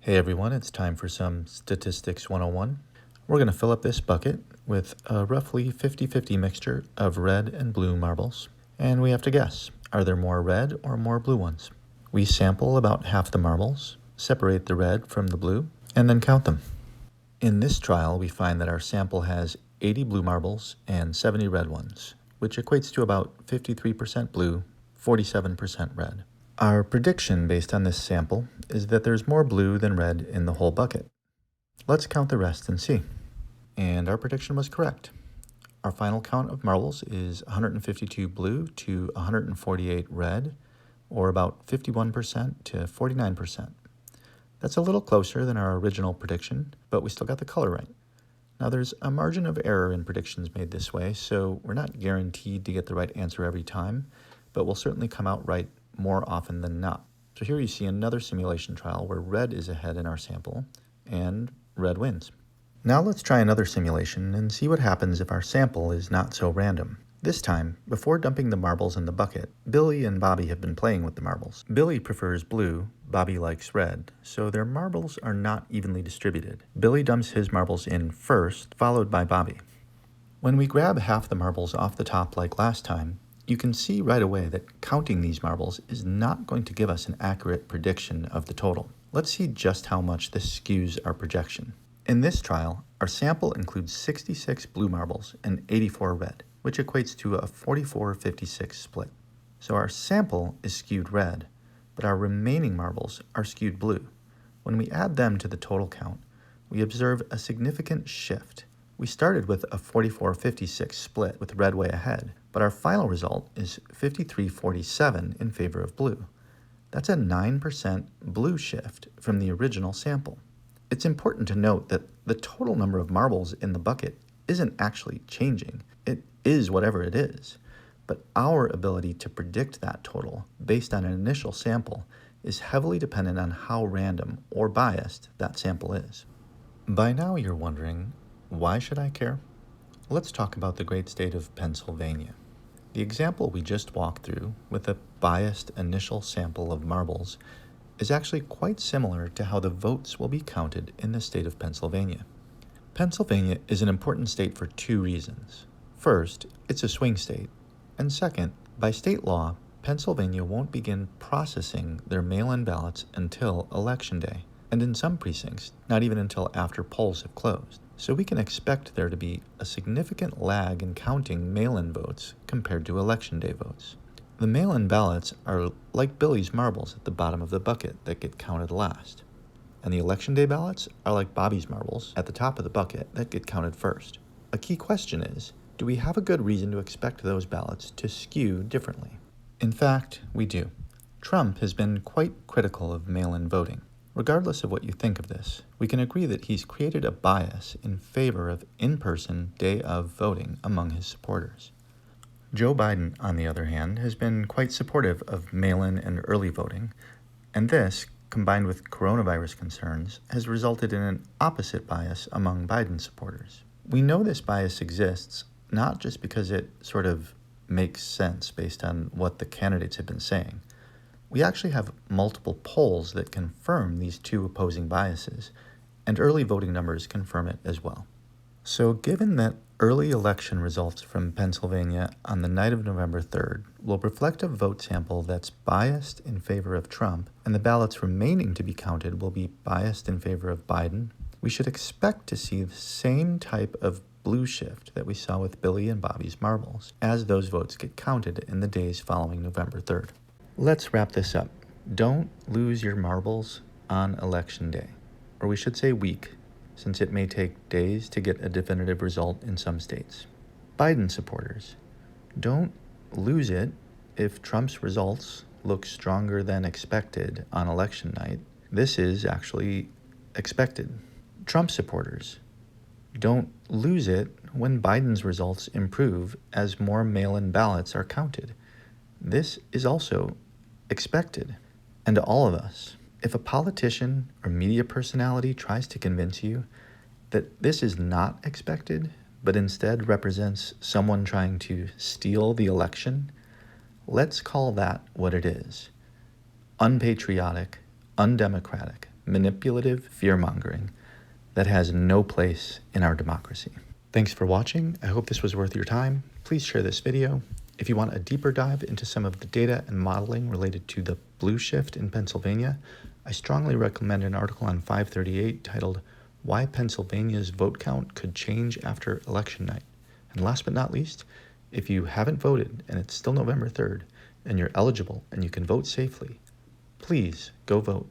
Hey everyone, it's time for some Statistics 101. We're going to fill up this bucket with a roughly 50-50 mixture of red and blue marbles. And we have to guess, are there more red or more blue ones? We sample about half the marbles, separate the red from the blue, and then count them. In this trial, we find that our sample has 80 blue marbles and 70 red ones, which equates to about 53% blue, 47% red. Our prediction based on this sample is that there's more blue than red in the whole bucket. Let's count the rest and see. And our prediction was correct. Our final count of marbles is 152 blue to 148 red, or about 51% to 49%. That's a little closer than our original prediction, but we still got the color right. Now there's a margin of error in predictions made this way, so we're not guaranteed to get the right answer every time, but we'll certainly come out right more often than not. So here you see another simulation trial where red is ahead in our sample and red wins. Now let's try another simulation and see what happens if our sample is not so random. This time, before dumping the marbles in the bucket, Billy and Bobby have been playing with the marbles. Billy prefers blue, Bobby likes red, so their marbles are not evenly distributed. Billy dumps his marbles in first, followed by Bobby. When we grab half the marbles off the top like last time, you can see right away that counting these marbles is not going to give us an accurate prediction of the total. Let's see just how much this skews our projection. In this trial, our sample includes 66 blue marbles and 84 red, which equates to a 44-56 split. So our sample is skewed red, but our remaining marbles are skewed blue. When we add them to the total count, we observe a significant shift. We started with a 44-56 split with red way ahead, but our final result is 53-47 in favor of blue. That's a 9% blue shift from the original sample. It's important to note that the total number of marbles in the bucket isn't actually changing. It is whatever it is. But our ability to predict that total based on an initial sample is heavily dependent on how random or biased that sample is. By now you're wondering, why should I care? Let's talk about the great state of Pennsylvania. The example we just walked through with a biased initial sample of marbles is actually quite similar to how the votes will be counted in the state of Pennsylvania. Pennsylvania is an important state for two reasons. First, it's a swing state, and second, by state law, Pennsylvania won't begin processing their mail-in ballots until Election Day, and in some precincts, not even until after polls have closed. So we can expect there to be a significant lag in counting mail-in votes compared to Election Day votes. The mail-in ballots are like Billy's marbles at the bottom of the bucket that get counted last, and the Election Day ballots are like Bobby's marbles at the top of the bucket that get counted first. A key question is, do we have a good reason to expect those ballots to skew differently? In fact, we do. Trump has been quite critical of mail-in voting. Regardless of what you think of this, we can agree that he's created a bias in favor of in-person day of voting among his supporters. Joe Biden, on the other hand, has been quite supportive of mail-in and early voting, and this, combined with coronavirus concerns, has resulted in an opposite bias among Biden supporters. We know this bias exists not just because it sort of makes sense based on what the candidates have been saying. We actually have multiple polls that confirm these two opposing biases, and early voting numbers confirm it as well. So given that early election results from Pennsylvania on the night of November 3rd will reflect a vote sample that's biased in favor of Trump, and the ballots remaining to be counted will be biased in favor of Biden, we should expect to see the same type of blue shift that we saw with Billy and Bobby's marbles as those votes get counted in the days following November 3rd. Let's wrap this up. Don't lose your marbles on Election Day, or we should say week, since it may take days to get a definitive result in some states. Biden supporters, don't lose it if Trump's results look stronger than expected on election night. This is actually expected. Trump supporters, don't lose it when Biden's results improve as more mail-in ballots are counted. This is also expected. And to all of us, if a politician or media personality tries to convince you that this is not expected, but instead represents someone trying to steal the election, let's call that what it is: unpatriotic, undemocratic, manipulative fear-mongering that has no place in our democracy. Thanks for watching. I hope this was worth your time. Please share this video. If you want a deeper dive into some of the data and modeling related to the blue shift in Pennsylvania, I strongly recommend an article on 538 titled Why Pennsylvania's Vote Count Could Change After Election Night. And last but not least, if you haven't voted and it's still November 3rd and you're eligible and you can vote safely, please go vote.